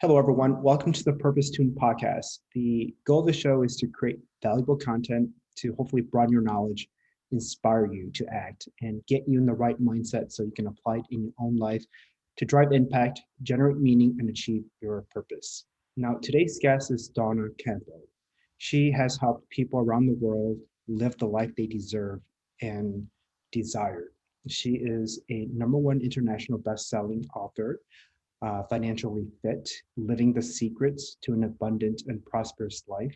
Hello, everyone. Welcome to the Purpose Tuned podcast. The goal of the show is to create valuable content to hopefully broaden your knowledge, inspire you to act, and get you in the right mindset so you can apply it in your own life to drive impact, generate meaning, and achieve your purpose. Now, today's guest is Dawna Campbell. She has helped people around the world live the life they deserve and desire. She is a #1 international best-selling author, Financially Fit, Living the Secrets to an Abundant and Prosperous Life.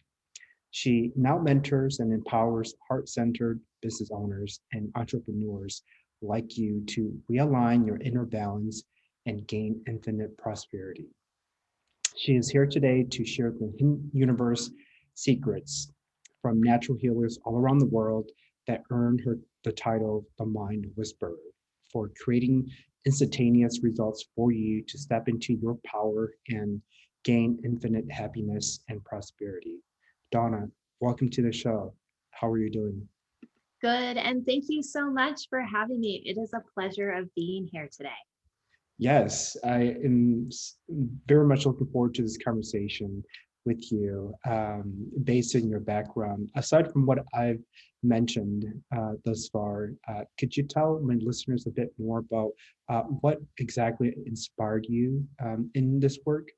She now mentors and empowers heart-centered business owners and entrepreneurs like you to realign your inner balance and gain infinite prosperity. She is here today to share the hidden universe secrets from natural healers all around the world that earned her the title The Mind Whisperer for creating instantaneous results for you to step into your power and gain infinite happiness and prosperity. Dawna, welcome to the show. How are you doing? Good. And thank you so much for having me. It is a pleasure of being here today. Yes, I am very much looking forward to this conversation with you, based on your background. Aside from what I've mentioned thus far, could you tell my listeners a bit more about what exactly inspired you in this work?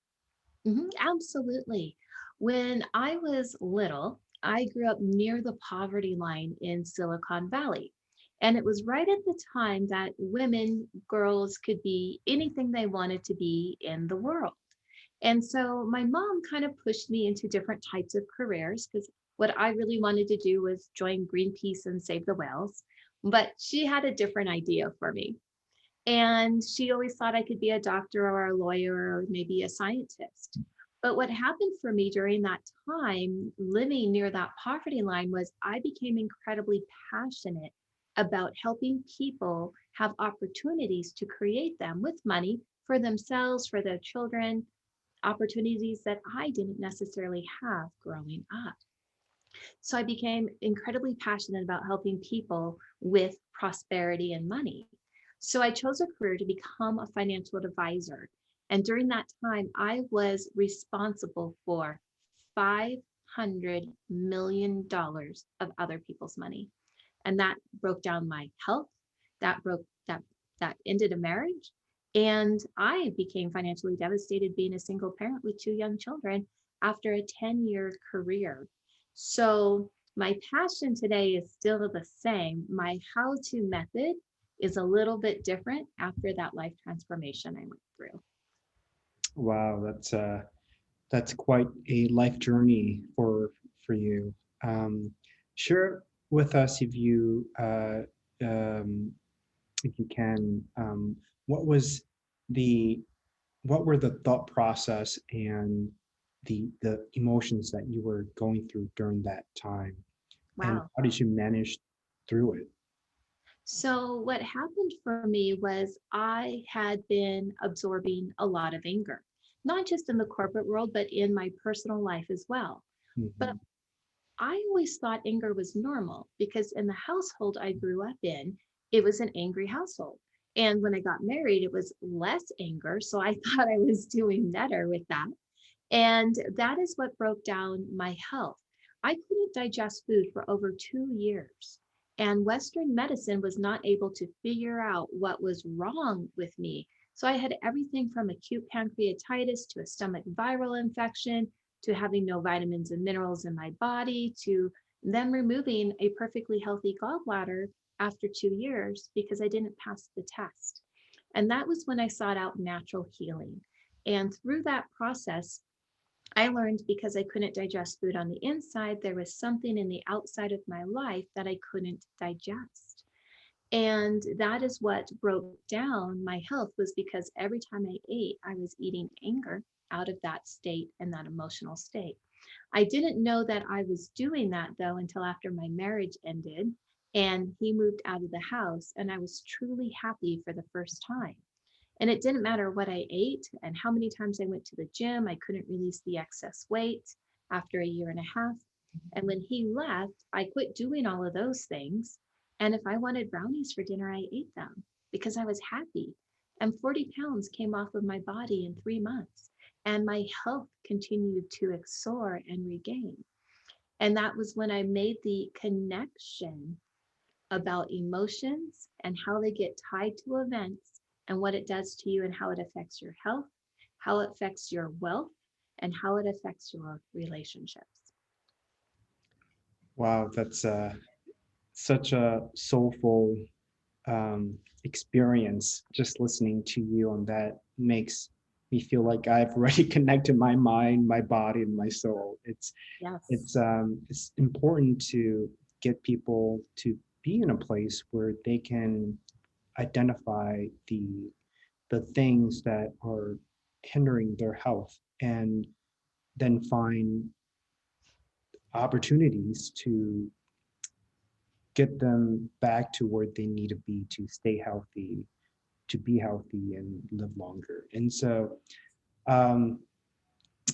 Absolutely. When I was little, I grew up near the poverty line in Silicon Valley. And it was right at the time that women, girls could be anything they wanted to be in the world. And so my mom kind of pushed me into different types of careers because what I really wanted to do was join Greenpeace and save the whales. But she had a different idea for me. And she always thought I could be a doctor or a lawyer or maybe a scientist. But what happened for me during that time, living near that poverty line, was I became incredibly passionate about helping people have opportunities to create them with money for themselves, for their children, opportunities that I didn't necessarily have growing up. So I became incredibly passionate about helping people with prosperity and money. So I chose a career to become a financial advisor. And during that time, I was responsible for $500 million of other people's money. And that broke down my health, that broke that ended a marriage. And I became financially devastated being a single parent with two young children after a 10-year career. So my passion today is still the same. My how-to method is a little bit different after that life transformation I went through. Wow, that's quite a life journey for you. Share with us if you can, what was the what were the thought process and the emotions that you were going through during that time, and Wow. how did you manage through it? So what happened for me was I had been absorbing a lot of anger, not just in the corporate world, but in my personal life as well. But Mhm. I always thought anger was normal because in the household I grew up in, it was an angry household. And when I got married, it was less anger. So I thought I was doing better with that. And that is what broke down my health. I couldn't digest food for over 2 years. And Western medicine was not able to figure out what was wrong with me. So I had everything from acute pancreatitis to a stomach viral infection to having no vitamins and minerals in my body to them removing a perfectly healthy gallbladder after 2 years because I didn't pass the test. And that was when I sought out natural healing. And through that process, I learned because I couldn't digest food on the inside, there was something in the outside of my life that I couldn't digest. And that is what broke down my health was because every time I ate, I was eating anger out of that state and that emotional state. I didn't know that I was doing that though until after my marriage ended and he moved out of the house and I was truly happy for the first time. And it didn't matter what I ate and how many times I went to the gym, I couldn't release the excess weight after a year and a half. And when he left, I quit doing all of those things. And if I wanted brownies for dinner, I ate them because I was happy. And 40 pounds came off of my body in 3 months. and my health continued to soar and regain. And that was when I made the connection about emotions and how they get tied to events and what it does to you and how it affects your health, how it affects your wealth, and how it affects your relationships. Wow, that's such a soulful experience. Just listening to you on that makes me feel like I've already connected my mind, my body, and my soul. Yes. It's important to get people to be in a place where they can identify the things that are hindering their health and then find opportunities to get them back to where they need to be to stay healthy, to be healthy and live longer. And so um,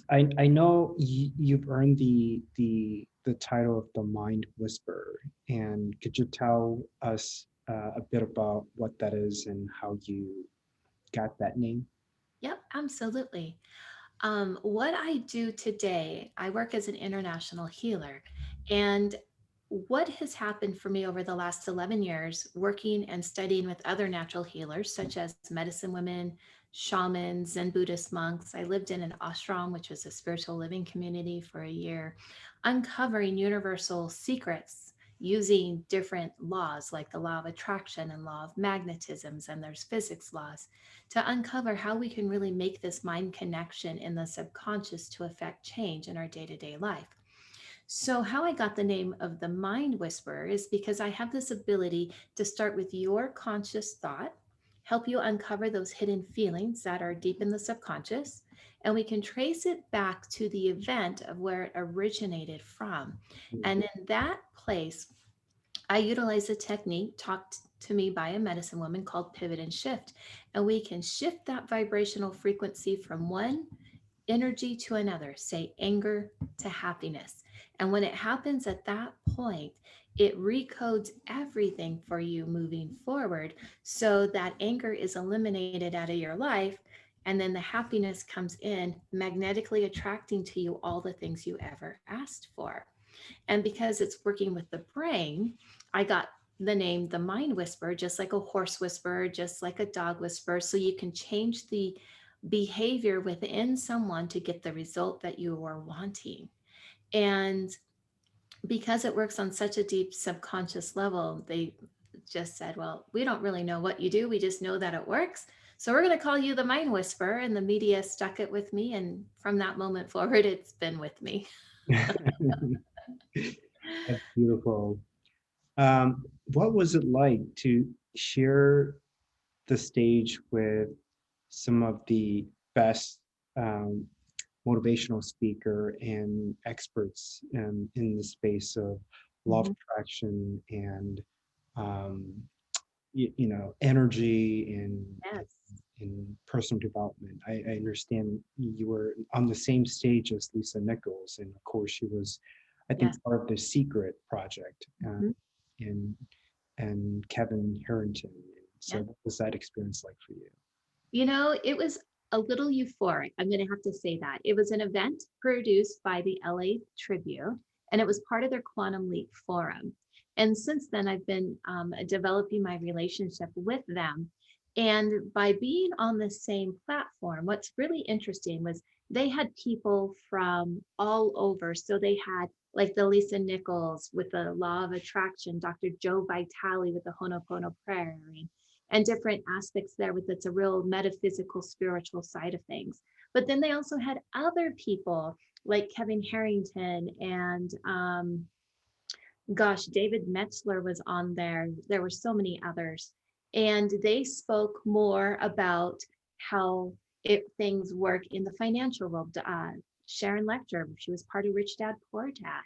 I know you've earned the title of the Mind Whisperer, and could you tell us a bit about what that is and how you got that name? Yep, absolutely. What I do today, I work as an international healer. And what has happened for me over the last 11 years, working and studying with other natural healers, such as medicine women, shamans, and Buddhist monks. I lived in an ashram, which was a spiritual living community, for a year, uncovering universal secrets using different laws like the law of attraction and law of magnetisms, and there's physics laws to uncover how we can really make this mind connection in the subconscious to affect change in our day to day life. So, how I got the name of the Mind Whisperer is because I have this ability to start with your conscious thought, help you uncover those hidden feelings that are deep in the subconscious, and we can trace it back to the event of where it originated from. And in that place, I utilize a technique taught to me by a medicine woman called pivot and shift. And we can shift that vibrational frequency from one energy to another, say anger to happiness. And when it happens at that point, it recodes everything for you moving forward so that anger is eliminated out of your life. And then the happiness comes in, magnetically attracting to you all the things you ever asked for. And because it's working with the brain, I got the name the mind whisperer, just like a horse whisperer, just like a dog whisperer. So you can change the behavior within someone to get the result that you are wanting. And because it works on such a deep subconscious level, they just said, well, we don't really know what you do. We just know that it works. So we're going to call you the mind whisperer. And the media stuck it with me. And from that moment forward, it's been with me. That's beautiful. What was it like to share the stage with some of the best um, motivational speaker and experts in the space of law of Mhm. attraction and um, energy and Yes. in personal development? I understand you were on the same stage as Lisa Nichols, and of course she was, I think, Yes. part of the Secret Project, Mhm. and Kevin Harrington. So Yeah. what was that experience like for you? It was a little euphoric. I'm going to have to say that. It was an event produced by the LA Tribune, and it was part of their Quantum Leap Forum. And since then, I've been developing my relationship with them. And by being on the same platform, what's really interesting was they had people from all over. So they had like the Lisa Nichols with the Law of Attraction, Dr. Joe Vitale with the Honopono Prayer, and different aspects there with it's a real metaphysical spiritual side of things. But then they also had other people like Kevin Harrington and David Metzler was on there. There were so many others, and they spoke more about how things work in the financial world. Sharon Lecter, she was part of Rich Dad Poor Dad,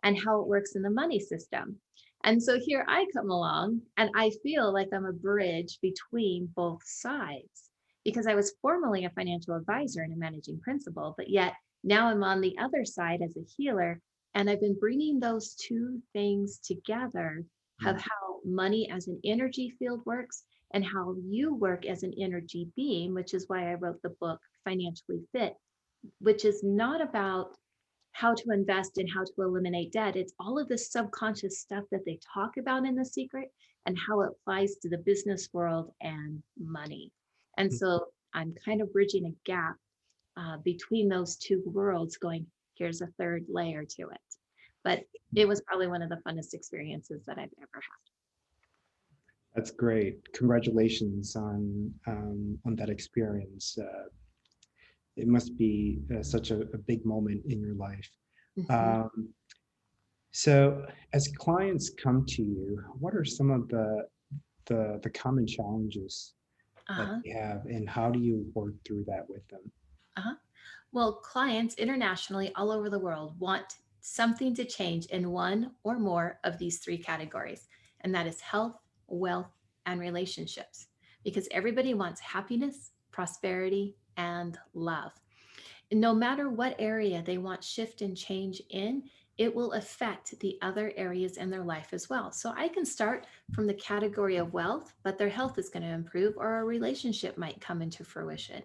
and how it works in the money system. And so here I come along, and I feel like I'm a bridge between both sides because I was formerly a financial advisor and a managing principal, but yet now I'm on the other side as a healer, and I've been bringing those two things together of Mm. how money as an energy field works and how you work as an energy being, which is why I wrote the book Financially Fit, which is not about how to invest and how to eliminate debt. It's all of this subconscious stuff that they talk about in The Secret and how it applies to the business world and money. And so I'm kind of bridging a gap between those two worlds, going, here's a third layer to it. But it was probably one of the funnest experiences that I've ever had. That's great. Congratulations on that experience. It must be such a big moment in your life. Mhm. Um, so, as clients come to you, what are some of the common challenges that Uh-huh. they have, and how do you work through that with them? Uh-huh. Well, clients internationally all over the world want something to change in one or more of these three categories, and that is health, wealth, and relationships, because everybody wants happiness, prosperity, and love. No matter what area they want shift and change in, it will affect the other areas in their life as well. So I can start from the category of wealth, but their health is going to improve or a relationship might come into fruition.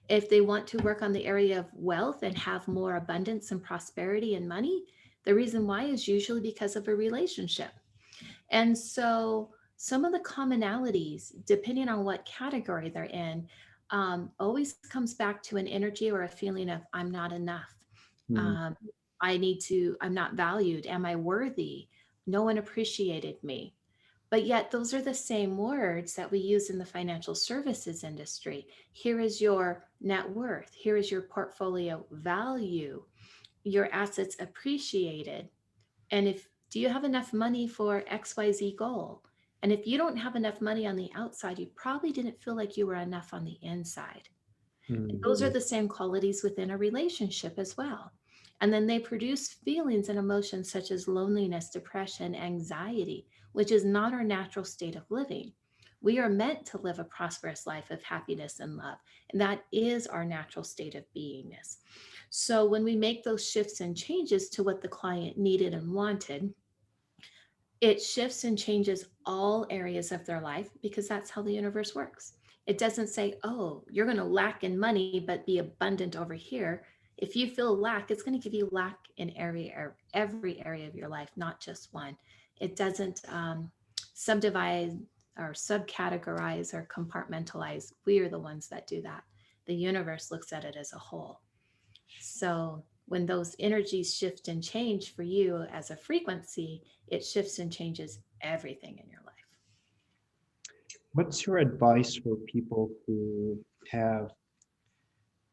If they want to work on the area of wealth and have more abundance and prosperity and money, the reason why is usually because of a relationship. And so some of the commonalities, depending on what category they're in, always comes back to an energy or a feeling of I'm not enough. Mm, Um, I'm not valued. Am I worthy? No one appreciated me. But yet, those are the same words that we use in the financial services industry. Here is your net worth. Here is your portfolio value. Your assets appreciated. And if do you have enough money for XYZ goal? And if you don't have enough money on the outside, you probably didn't feel like you were enough on the inside. And mm, those are the same qualities within a relationship as well. And then they produce feelings and emotions such as loneliness, depression, anxiety, which is not our natural state of living. We are meant to live a prosperous life of happiness and love. And that is our natural state of beingness. So when we make those shifts and changes to what the client needed and wanted, it shifts and changes all areas of their life because that's how the universe works. It doesn't say, oh, you're going to lack in money, but be abundant over here. If you feel lack, it's going to give you lack in every area of your life, not just one. It doesn't subdivide or subcategorize or compartmentalize. We are the ones that do that. The universe looks at it as a whole. So when those energies shift and change for you as a frequency, it shifts and changes everything in your life. What's your advice for people who have,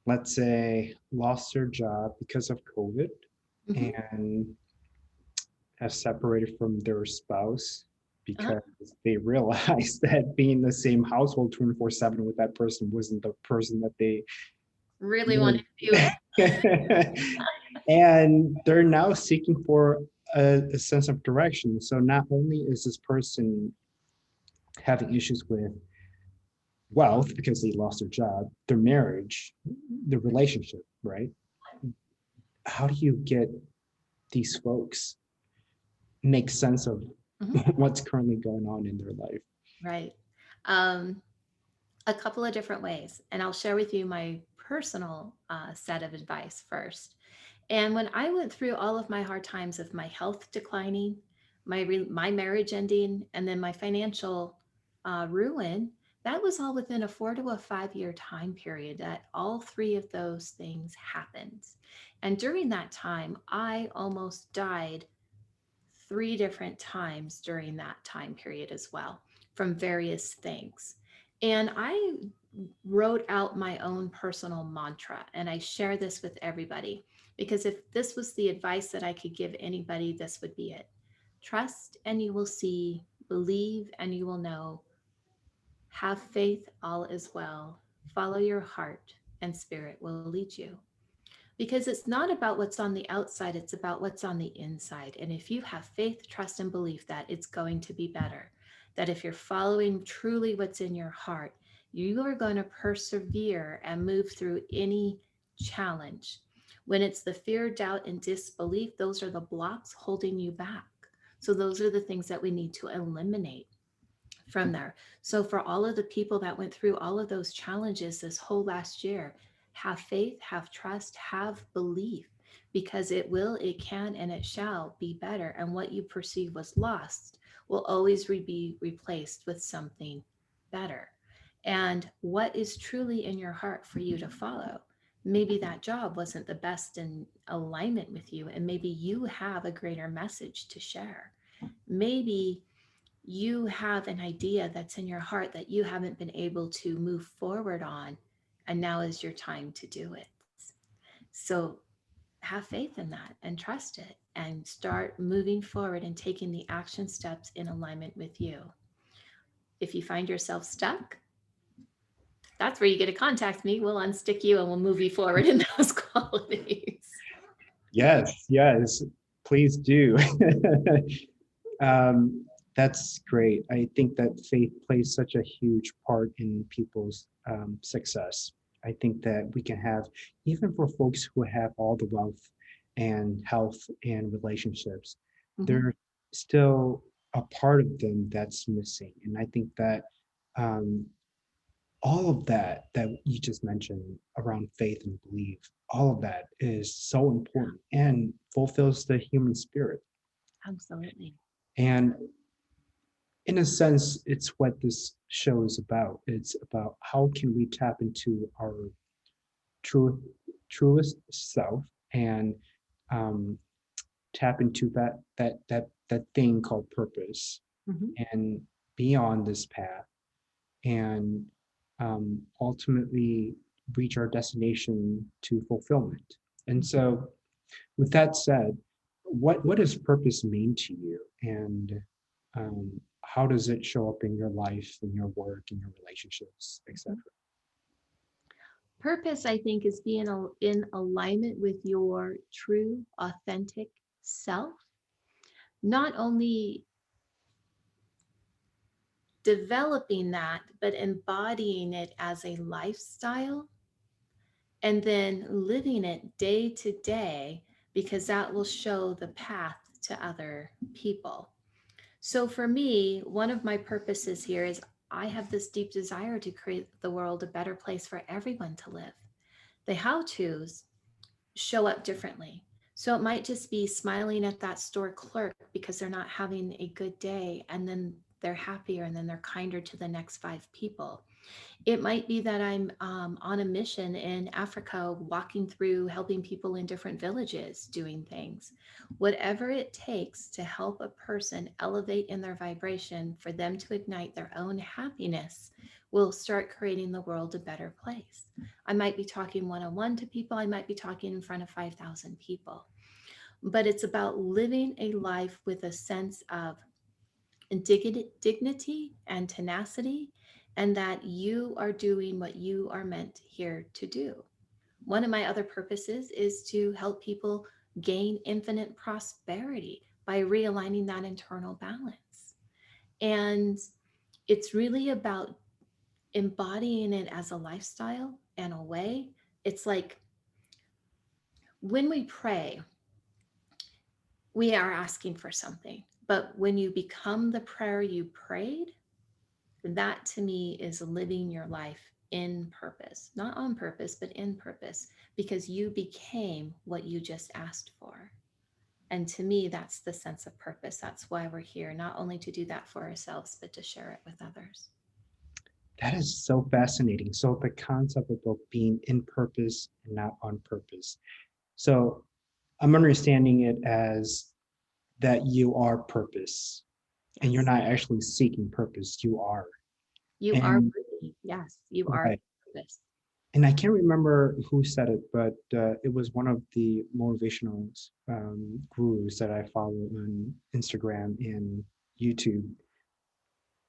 let's say, lost their job because of COVID Mhm. and have separated from their spouse Uh-huh. because they realized that being in the same household 24/7 with that person wasn't the person that they Really wanted were. to be with. And they're now seeking for a sense of direction. So not only is this person having issues with wealth because they lost their job, their marriage, the relationship, right? How do you get these folks make sense of Mhm. what's currently going on in their life? Right. Um, a couple of different ways, and I'll share with you my personal set of advice first. And when I went through all of my hard times of my health declining, my marriage ending, and then my financial ruin, that was all within a 4 to a 5 year time period that all three of those things happened. And during that time, I almost died three different times during that time period as well from various things. And I wrote out my own personal mantra, and I share this with everybody because if this was the advice that I could give anybody, this would be it. Trust and you will see, believe and you will know, have faith, all is well, follow your heart, and spirit will lead you. Because it's not about what's on the outside, it's about what's on the inside. And if you have faith, trust, and belief that it's going to be better, that if you're following truly what's in your heart, you are going to persevere and move through any challenge. When it's the fear, doubt, and disbelief, those are the blocks holding you back. So, those are the things that we need to eliminate from there. So, for all of the people that went through all of those challenges this whole last year, Have faith, have trust, have belief, because it will, it can, and it shall be better. And what you perceive was lost will always be replaced with something better. And what is truly in your heart for you to follow? Maybe that job wasn't the best in alignment with you, and maybe you have a greater message to share. Maybe you have an idea that's in your heart that you haven't been able to move forward on, and now is your time to do it. So have faith in that and trust it and start moving forward and taking the action steps in alignment with you. If you find yourself stuck, that's where you get to contact me. We'll unstick you and we'll move you forward in those qualities. Yes, yes, please do. That's great. I think that faith plays such a huge part in people's success. I think that we can have, even for folks who have all the wealth and health and relationships, Mhm. there's still a part of them that's missing. And I think that um, all of that you just mentioned around faith and belief, all of that is so important and fulfills the human spirit. Absolutely. And in a sense, it's what this show is about. It's about how can we tap into our true truest self and um, tap into that thing called purpose Mhm. and be on this path and ultimately reach our destination to fulfillment. And so, with that said, what does purpose mean to you, and how does it show up in your life, in your work, in your relationships, etc.? Purpose, I think, is being in alignment with your true, authentic self, not only developing that, but embodying it as a lifestyle and then living it day to day, because that will show the path to other people. So for me, one of my purposes here is I have this deep desire to create the world a better place for everyone to live. The how to's show up differently. So it might just be smiling at that store clerk because they're not having a good day, and then they're happier and then they're kinder to the next five people. It might be that I'm on a mission in Africa, walking through, helping people in different villages, doing things. Whatever it takes to help a person elevate in their vibration for them to ignite their own happiness will start creating the world a better place. I might be talking one on one to people, I might be talking in front of 5,000 people. But it's about living a life with a sense of dignity and tenacity, and that you are doing what you are meant here to do. One of my other purposes is to help people gain infinite prosperity by realigning that internal balance. And it's really about embodying it as a lifestyle and a way. It's like when we pray, we are asking for something. But when you become the prayer you prayed, that to me is living your life in purpose, not on purpose, but in purpose, because you became what you just asked for. And to me, that's the sense of purpose. That's why we're here, not only to do that for ourselves, but to share it with others. That is so fascinating. So the concept of both being in purpose and not on purpose. So I'm understanding it as that you are purpose and you're Yes, not actually seeking purpose, you are. you are And worthy. Yes, you are right. purpose. And I can't remember who said it, but it was one of the motivational gurus that I follow on Instagram and YouTube.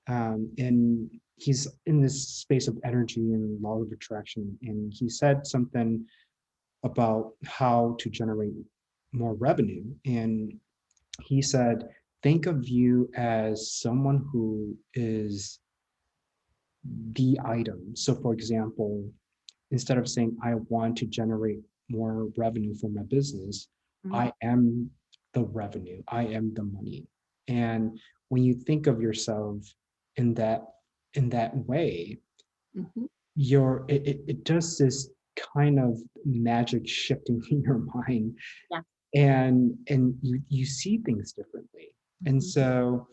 And he's in this space of energy and law of attraction. And he said something about how to generate more revenue. And he said, think of you as someone who is the item. So, for example, instead of saying, I want to generate more revenue for my business, Mhm. I am the revenue, I am the money. And when you think of yourself in that way, Mhm. it does this kind of magic shifting in your mind, Yeah. and you see things differently. And Mhm. so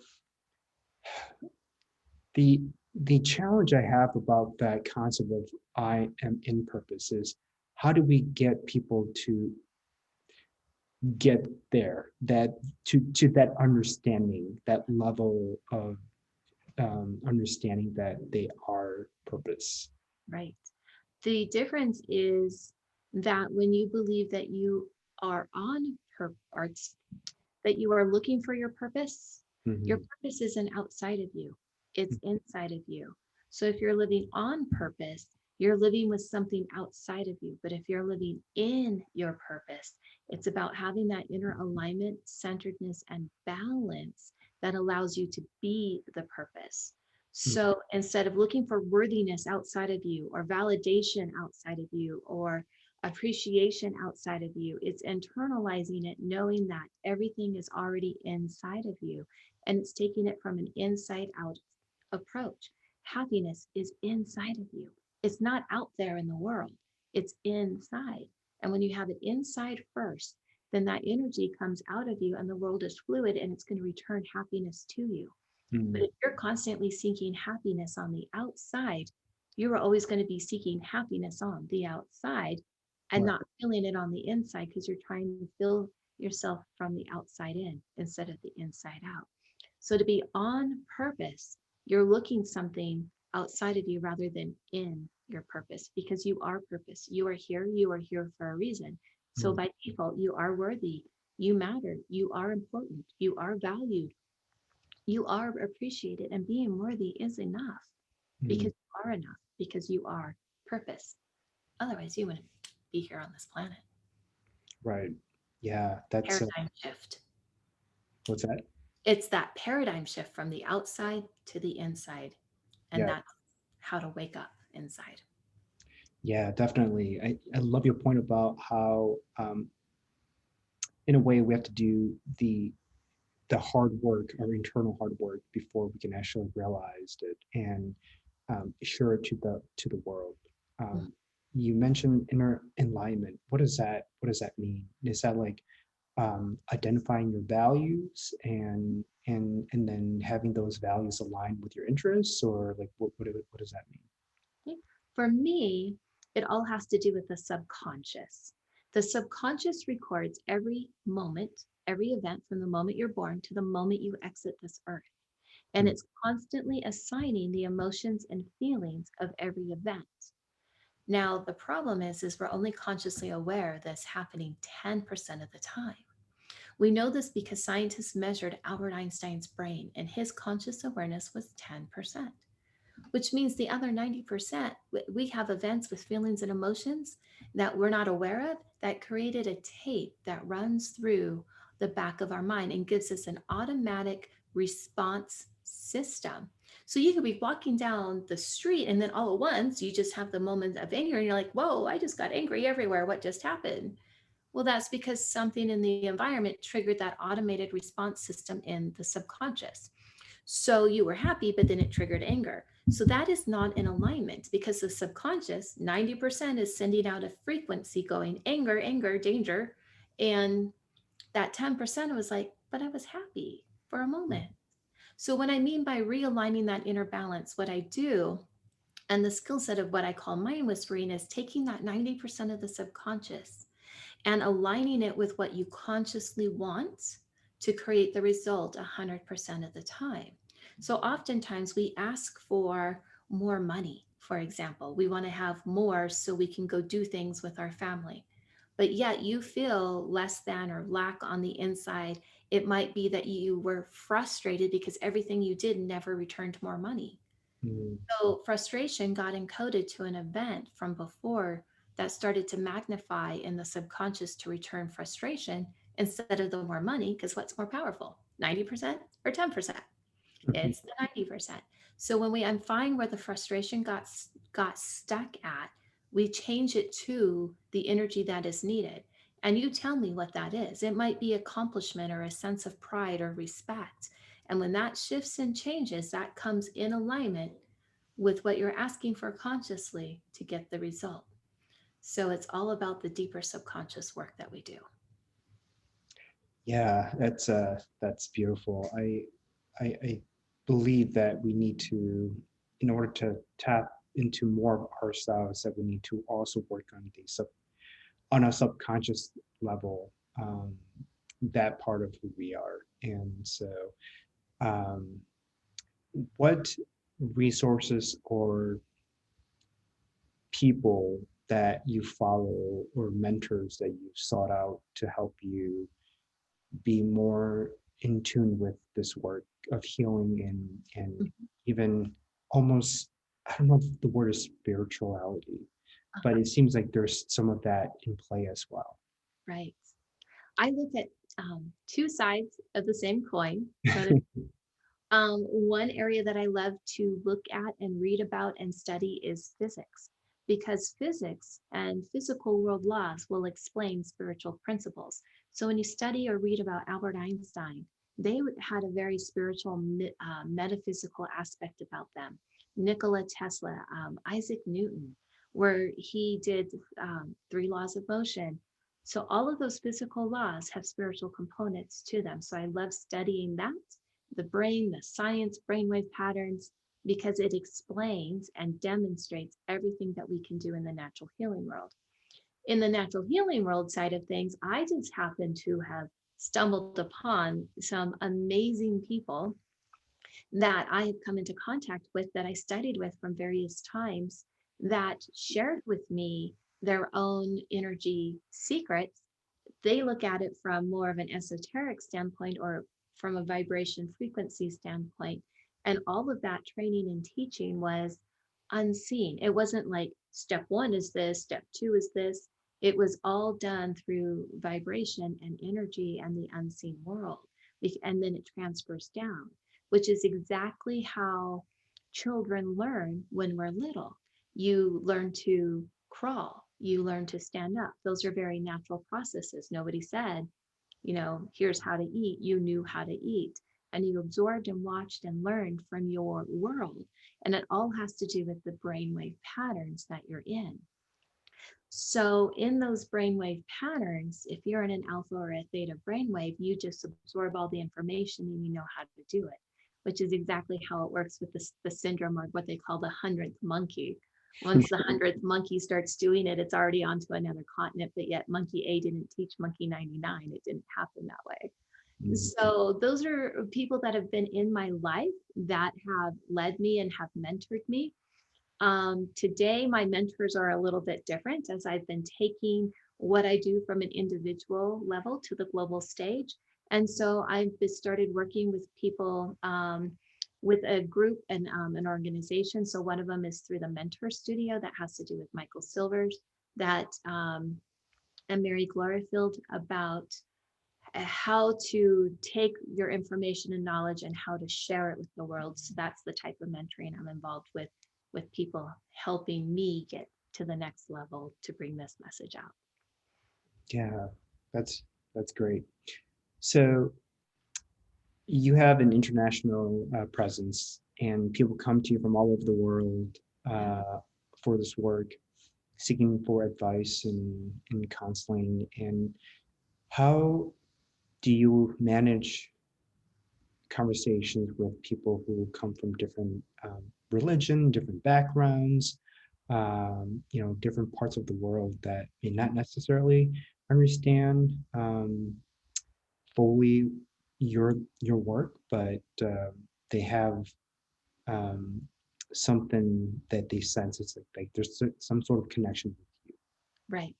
the challenge I have about that concept of I am in purpose is, how do we get people to get there, that to that understanding, that level of understanding that they are purpose. Right. The difference is that when you believe that you are on purpose, that you are looking for your Mhm. purpose isn't outside of you, it's inside of you. So if you're living on purpose, you're living with something outside of you. But if you're living in your purpose, it's about having that inner alignment, centeredness, and balance that allows you to be the purpose. Mm, So instead of looking for worthiness outside of you, or validation outside of you, or appreciation outside of you, it's internalizing it, knowing that everything is already inside of you. And it's taking it from an inside out approach. Happiness is inside of you, it's not out there in the world, it's inside. And when you have it inside first, then that energy comes out of you, and the world is fluid and it's going to return happiness to you. But mm, if you're constantly seeking happiness on the outside, you are always going to be seeking happiness on the outside and right. not feeling it on the inside, because you're trying to fill yourself from the outside in instead of the inside out. So to be on purpose, you're looking something outside of you rather than in your purpose, because you are purpose. You are here for a reason. So Mm, by default, you are worthy, you matter, you are important, you are valued, you are appreciated, and being worthy is enough, because mm, you are enough, because you are purpose. Otherwise, you wouldn't be here on this planet. right. Yeah, that's Paradigm shift. what's that? It's that paradigm shift from the outside to the inside. And Yeah, that's how to wake up inside. yeah, definitely. I love your point about how, in a way, we have to do the hard work, our internal hard work, before we can actually realize it and share it to the world. Mm. Um, you mentioned inner alignment. What does that mean? Is that like identifying your values and then having those values align with your interests, or like what does that mean? Okay. For me, it all has to do with the subconscious. The subconscious records every moment, every event from the moment you're born to the moment you exit this earth. And Mm, it's constantly assigning the emotions and feelings of every event. Now, the problem is we're only consciously aware of this happening 10% of the time. We know this because scientists measured Albert Einstein's brain, and his conscious awareness was 10%, which means the other 90%, we have events with feelings and emotions that we're not aware of that created a tape that runs through the back of our mind and gives us an automatic response system. So you could be walking down the street, and then all at once you just have the moment of anger and you're like, whoa, I just got angry everywhere. What just happened? Well, that's because something in the environment triggered that automated response system in the subconscious. So you were happy, but then it triggered anger. So that is not in alignment, because the subconscious, 90% is sending out a frequency going anger, anger, danger. And that 10% was like, but I was happy for a mm, moment. So, what I mean by realigning that inner balance, what I do, and the skill set of what I call mind whispering, is taking that 90% of the subconscious and aligning it with what you consciously want to create the result 100% of the time. So oftentimes we ask for more money, for example. We want to have more so we can go do things with our family. But yet you feel less than or lack on the inside. It might be that you were frustrated because everything you did never returned more money. mm, So frustration got encoded to an event from before that started to magnify in the subconscious to return frustration instead of the more money. Because what's more powerful, 90% or 10%? mhm, It's the 90%. So when we find where the frustration got stuck at, we change it to the energy that is needed. And you tell me what that is. It might be accomplishment or a sense of pride or respect. And when that shifts and changes, that comes in alignment with what you're asking for consciously to get the result. So it's all about the deeper subconscious work that we do. Yeah, that's beautiful. I believe that we need to, in order to tap into more of ourselves, that we need to also work on on a subconscious level, that part of who we are. And so, um, what resources or people that you follow or mentors that you sought out to help you be more in tune with this work of healing and Mhm. even almost, I don't know if the word is spirituality, but Uh-huh. it seems like there's some of that in play as well. Right. I look at two sides of the same coin, so to one area that I love to look at and read about and study is physics, because physics and physical world laws will explain spiritual principles. So when you study or read about Albert Einstein, they had a very spiritual, metaphysical aspect about them. Nikola Tesla, Isaac Newton, where he did three laws of motion. So all of those physical laws have spiritual components to them. So I love studying that, the brain, the science, brainwave patterns, because it explains and demonstrates everything that we can do in the natural healing world. In the natural healing world side of things, I just happen to have stumbled upon some amazing people that I have come into contact with, that I studied with from various times, that shared with me their own energy secrets. They look at it from more of an esoteric standpoint or from a vibration frequency standpoint. And all of that training and teaching was unseen. It wasn't like step one is this, step two is this. It was all done through vibration and energy and the unseen world. And then it transfers down, which is exactly how children learn when we're little. You learn to crawl, you learn to stand up. Those are very natural processes. Nobody said, here's how to eat. You knew how to eat. And you absorbed and watched and learned from your world. And it all has to do with the brainwave patterns that you're in. So, in those brainwave patterns, if you're in an alpha or a theta brainwave, you just absorb all the information and you know how to do it, which is exactly how it works with the syndrome, or what they call the 100th monkey. Once the 100th monkey starts doing it, it's already onto another continent, but yet monkey A didn't teach monkey 99. It didn't happen that way. Mhm. So, those are people that have been in my life that have led me and have mentored me. Today, my mentors are a little bit different, as I've been taking what I do from an individual level to the global stage. And so I've started working with people, with a group and an organization. So one of them is through the Mentor Studio that has to do with Michael Silvers, that and Mary Glorifield, about how to take your information and knowledge and how to share it with the world. So that's the type of mentoring I'm involved with people helping me get to the next level to bring this message out. Yeah, that's great. So you have an international presence, and people come to you from all over the world Yeah. for this work, seeking for advice and counseling. And how do you manage conversations with people who come from different religion, different backgrounds, different parts of the world that may not necessarily understand fully your work, but they have um, something that they sense. It's like there's some sort of connection. Right.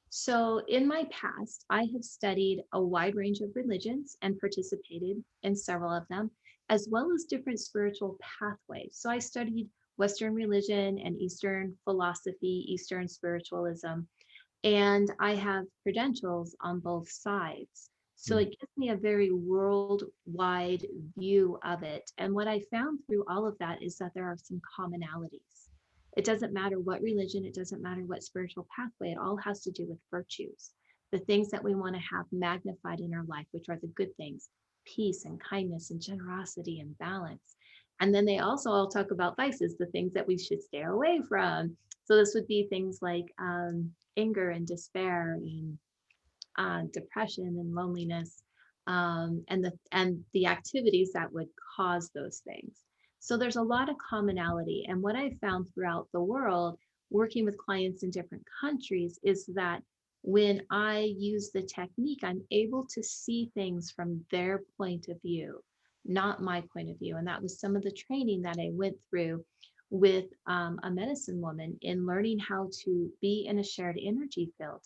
So, in my past, I have studied a wide range of religions and participated in several of them, as well as different spiritual pathways. So, I studied Western religion and Eastern philosophy, Eastern spiritualism, and I have credentials on both sides. So, Mm. it gives me a very worldwide view of it. And what I found through all of that is that there are some commonalities. It doesn't matter what religion, it doesn't matter what spiritual pathway, it all has to do with virtues, the things that we want to have magnified in our life, which are the good things: peace and kindness and generosity and balance. And then they also all talk about vices, the things that we should stay away from: So this would be things like anger and despair and depression and loneliness, and the activities that would cause those things. So there's a lot of commonality. And what I found throughout the world, working with clients in different countries, is that when I use the technique, I'm able to see things from their point of view, not my point of view. And that was some of the training that I went through with a medicine woman in learning how to be in a shared energy field.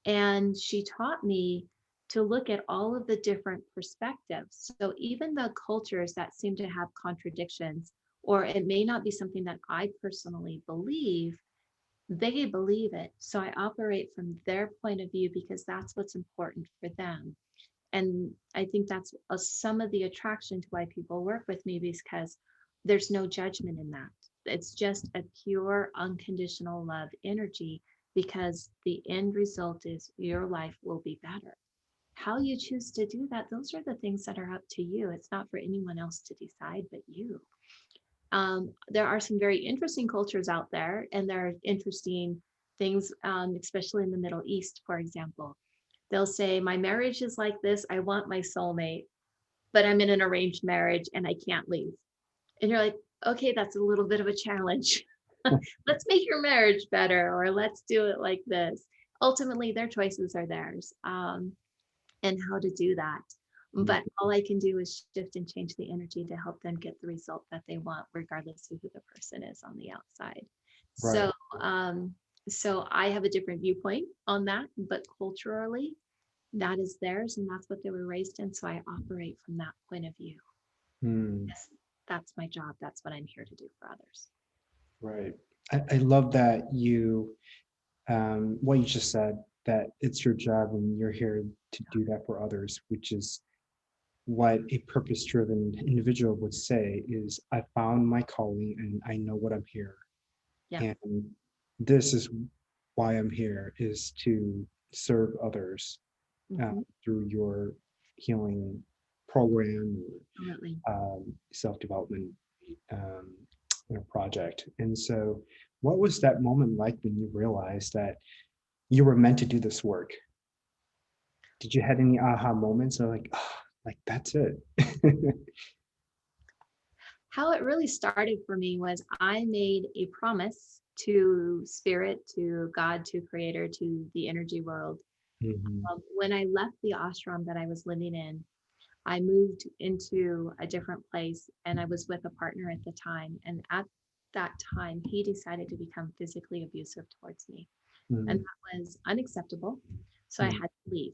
And she taught me to look at all of the different perspectives. So even the cultures that seem to have contradictions, or it may not be something that I personally believe, they believe it. So I operate from their point of view because that's what's important for them. And I think that's some of the attraction to why people work with me, because there's no judgment in that. It's just a pure unconditional love energy, because the end result is your life will be better. How you choose to do that, those are the things that are up to you. It's not for anyone else to decide but you. There are some very interesting cultures out there, and there are interesting things, especially in the Middle East, for example. They'll say, my marriage is like this. I want my soulmate, but I'm in an arranged marriage and I can't leave. And you're like, okay, that's a little bit of a challenge. Let's make your marriage better, or let's do it like this. Ultimately, their choices are theirs, and how to do that. But all I can do is shift and change the energy to help them get the result that they want, regardless of who the person is on the outside. Right. So I have a different viewpoint on that, but culturally, that is theirs, and that's what they were raised in. So I operate from that point of view. Yes, that's my job. That's what I'm here to do for others. Right. I love that what you just said, that it's your job and you're here to do that for others, which is what a purpose-driven individual would say is, I found my calling and I know what I'm here. Yeah. And this is why I'm here, is to serve others through your healing program Absolutely. or self-development project. And so what was that moment like when you realized that you were meant to do this work? Did you had any aha moments of like, oh, like that's it? How it really started for me was I made a promise to spirit, to God, to creator, to the energy world. When I left the ashram that I was living in, I moved into a different place, and I was with a partner at the time. And at that time, he decided to become physically abusive towards me. And that was unacceptable. So I had to leave.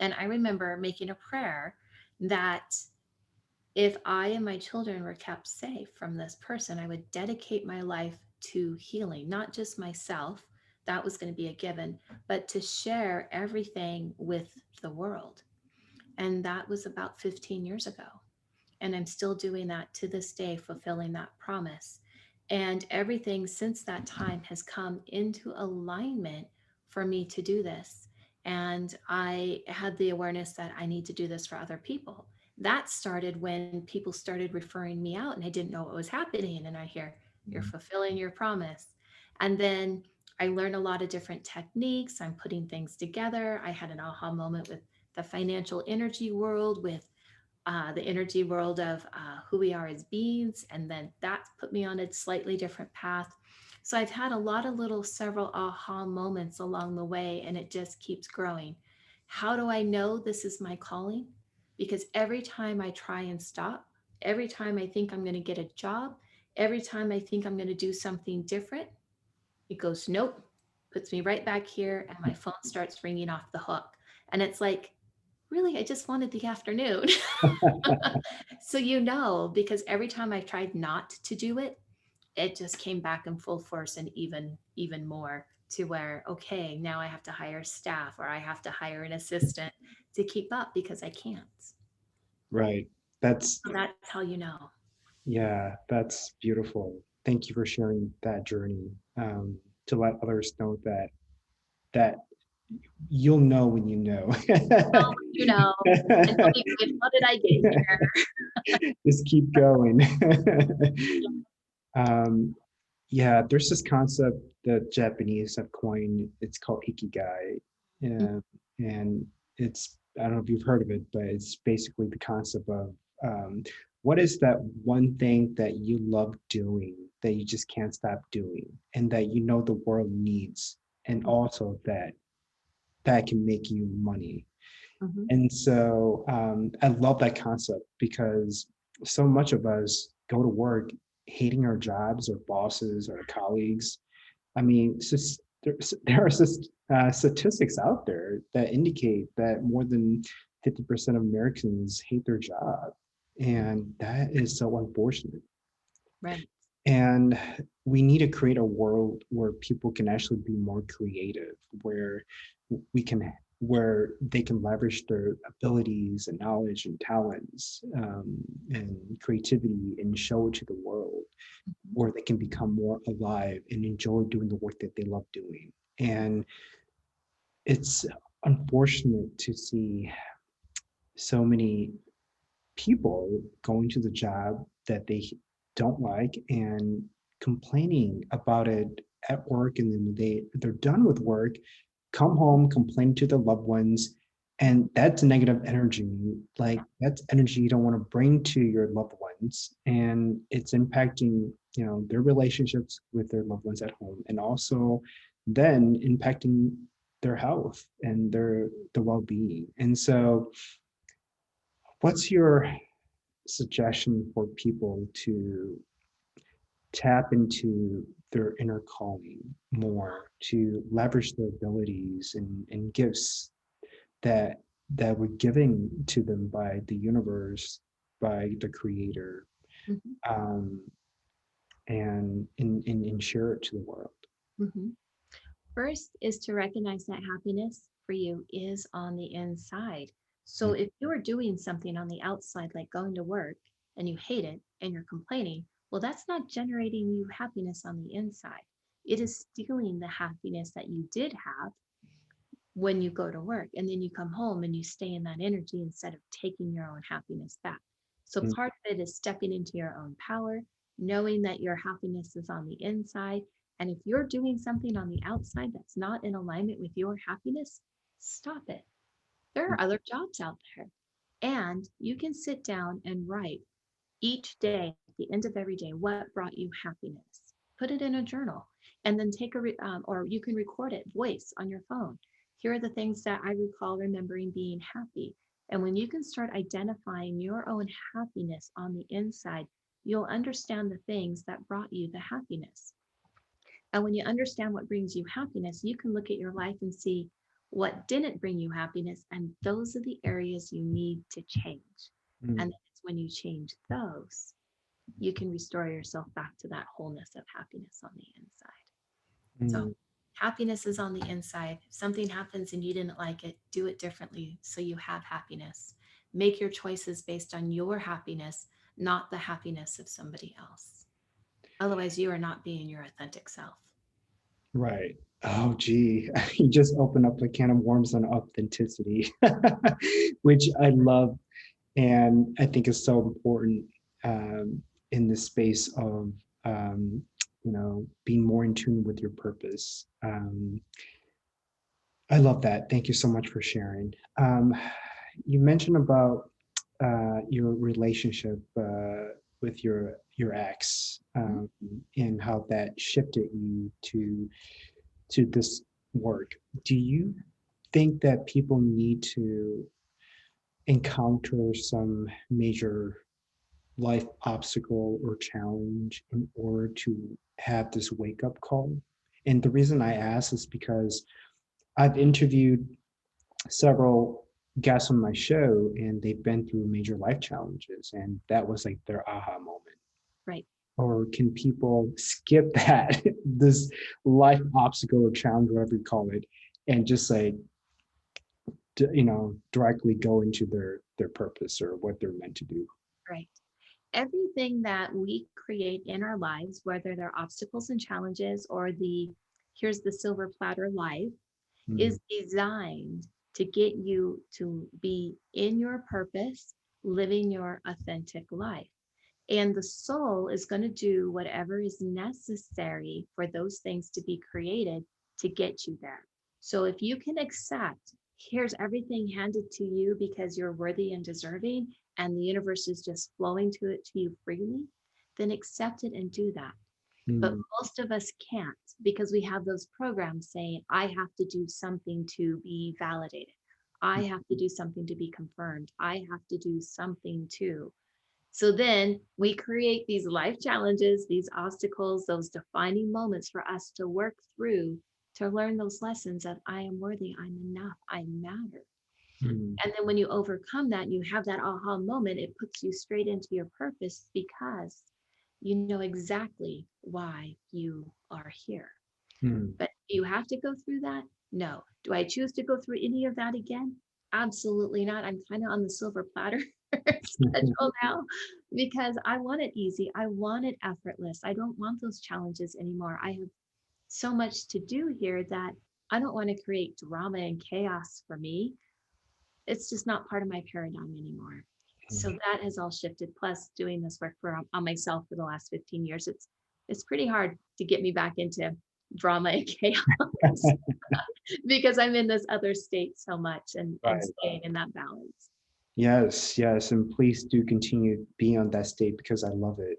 And I remember making a prayer that if I and my children were kept safe from this person, I would dedicate my life to healing, not just myself. That was going to be a given, but to share everything with the world. And that was about 15 years ago. And I'm still doing that to this day, fulfilling that promise. And everything since that time has come into alignment for me to do this. And I had the awareness that I need to do this for other people. That started when people started referring me out and I didn't know what was happening. And I hear, you're fulfilling your promise. And then I learned a lot of different techniques. I'm putting things together. I had an aha moment with the financial energy world, with the energy world of who we are as beings. And then that put me on a slightly different path. So I've had a lot of several aha moments along the way, and it just keeps growing. How do I know this is my calling? Because every time I try and stop, every time I think I'm going to get a job, every time I think I'm going to do something different, it goes, nope, puts me right back here, and my phone starts ringing off the hook. And it's like, really, I just wanted the afternoon. So, because every time I tried not to do it, it just came back in full force, and even more, to where, okay, now I have to hire staff, or I have to hire an assistant to keep up because I can't. Right. That's So that's how you know. Yeah, that's beautiful. Thank you for sharing that journey, to let others know that you'll know when you know. Well, and you'll be good. How did I get here? Just keep going. Yeah, there's this concept the Japanese have coined. It's called Ikigai, Mm. uh, and it's, I don't know if you've heard of it, but it's basically the concept of um, what is that one thing that you love doing that you just can't stop doing, and that you know the world needs, and also that can make you money. Mhm. And so I love that concept because so much of us go to work hating our jobs or bosses or colleagues. I mean, there are statistics out there that indicate that more than 50% of Americans hate their job. And that is so unfortunate. Right. And we need to create a world where people can actually be more creative, where we can where they can leverage their abilities and knowledge and talents, and creativity and show it to the world, Mhm. where they can become more alive and enjoy doing the work that they love doing. And it's unfortunate to see so many people going to the job that they don't like and complaining about it at work, and then they're done with work, come home, complain to their loved ones, and that's negative energy. Like, that's energy you don't want to bring to your loved ones, and it's impacting, their relationships with their loved ones at home, and also then impacting their health and their well-being. And so what's your suggestion for people to tap into their inner calling more, to leverage their abilities and gifts that were given to them by the universe, by the creator, Mhm. um, and share it to the world? Mhm. First is to recognize that happiness for you is on the inside. So Mm, if you're doing something on the outside, like going to work, and you hate it and you're complaining, well, that's not generating you happiness on the inside. It is stealing the happiness that you did have when you go to work. And then you come home and you stay in that energy instead of taking your own happiness back. So mm, part of it is stepping into your own power, knowing that your happiness is on the inside. And if you're doing something on the outside that's not in alignment with your happiness, stop it. There mm, are other jobs out there. And you can sit down and write each day, at the end of every day, what brought you happiness. Put it in a journal, and then or you can record it voice on your phone. Here are the things that I recall remembering being happy. And when you can start identifying your own happiness on the inside, you'll understand the things that brought you the happiness. And when you understand what brings you happiness, you can look at your life and see what didn't bring you happiness. And those are the areas you need to change. mm, And it's when you change those, you can restore yourself back to that wholeness of happiness on the inside. So, mm. happiness is on the inside. If something happens and you didn't like it, do it differently so you have happiness. Make your choices based on your happiness, not the happiness of somebody else. Otherwise, you are not being your authentic self. Right. Oh, gee, you just opened up a can of worms on authenticity, which I love, and I think is so important, in this space of, being more in tune with your purpose. I love that. Thank you so much for sharing. You mentioned about your relationship with your ex, and how that shifted you to this work. Do you think that people need to encounter some major life obstacle or challenge in order to have this wake up call? And the reason I ask is because I've interviewed several guests on my show, and they've been through major life challenges, and that was like their aha moment. Right. Or can people skip that, this life obstacle or challenge, whatever you call it, and just like, directly go into their purpose or what they're meant to do? Right. Everything that we create in our lives, whether they're obstacles and challenges or here's the silver platter life, Mm, is designed to get you to be in your purpose, living your authentic life. And the soul is going to do whatever is necessary for those things to be created to get you there. So if you can accept, here's everything handed to you because you're worthy and deserving, and the universe is just flowing to it to you freely, then accept it and do that. But Mm, most of us can't because we have those programs saying, I have to do something to be validated. I have to do something to be confirmed. I have to do something to. So then we create these life challenges, these obstacles, those defining moments for us to work through to learn those lessons of I am worthy, I'm enough, I matter. mm, And then when you overcome that, and you have that aha moment, it puts you straight into your purpose because you know exactly why you are here. mm. But do you have to go through that? No. Do I choose to go through any of that again? Absolutely not. I'm kind of on the silver platter schedule now because I want it easy. I want it effortless. I don't want those challenges anymore. I have so much to do here that I don't want to create drama and chaos for me. It's just not part of my paradigm anymore. So that has all shifted. Plus, doing this work for on myself for the last 15 years, it's pretty hard to get me back into drama and chaos because I'm in this other state so much and Right. staying in that balance. Yes, yes, and please do continue being on that state because I love it.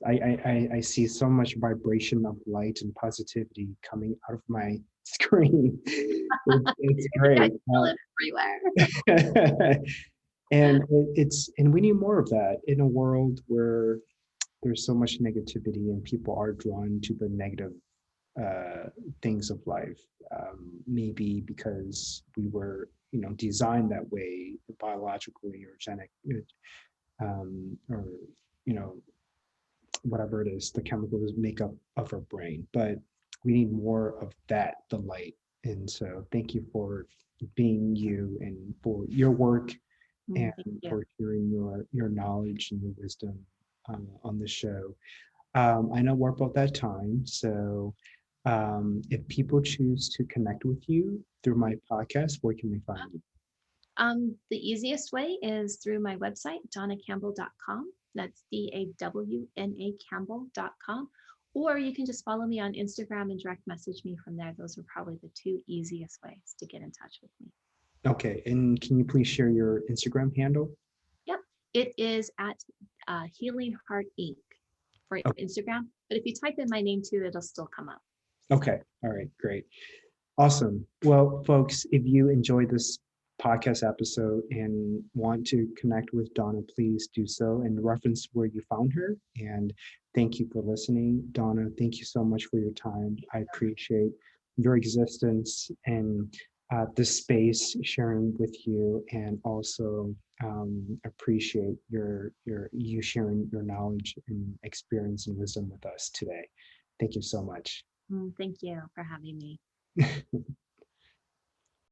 I see so much vibration of light and positivity coming out of my screen. It's I great. feel it everywhere. And we need more of that in a world where there's so much negativity and people are drawn to the negative uh, things of life. Maybe because we were, designed that way biologically or or you know, whatever it is, the chemicals make up of our brain. But we need more of that, the light. And so, thank you for being you and for your work and Thank you. for sharing your knowledge and your wisdom on the show. I know we're about that time, so if people choose to connect with you through my podcast, where can they find you? The easiest way is through my website, dawnacampbell.com. That's DAWNA Campbell.com. Or you can just follow me on Instagram and direct message me from there. Those are probably the two easiest ways to get in touch with me. Okay, and can you please share your Instagram handle? Yep, it is at Healing Heart Inc. for Okay, Instagram. But if you type in my name too, it'll still come up. okay, all right, great. Awesome. Well, folks, if you enjoyed this podcast episode and want to connect with Dawna, please do so and reference where you found her. And thank you for listening. Dawna, thank you so much for your time. I appreciate your existence and this space sharing with you, and also appreciate you sharing your knowledge and experience and wisdom with us today. Thank you so much. Thank you for having me.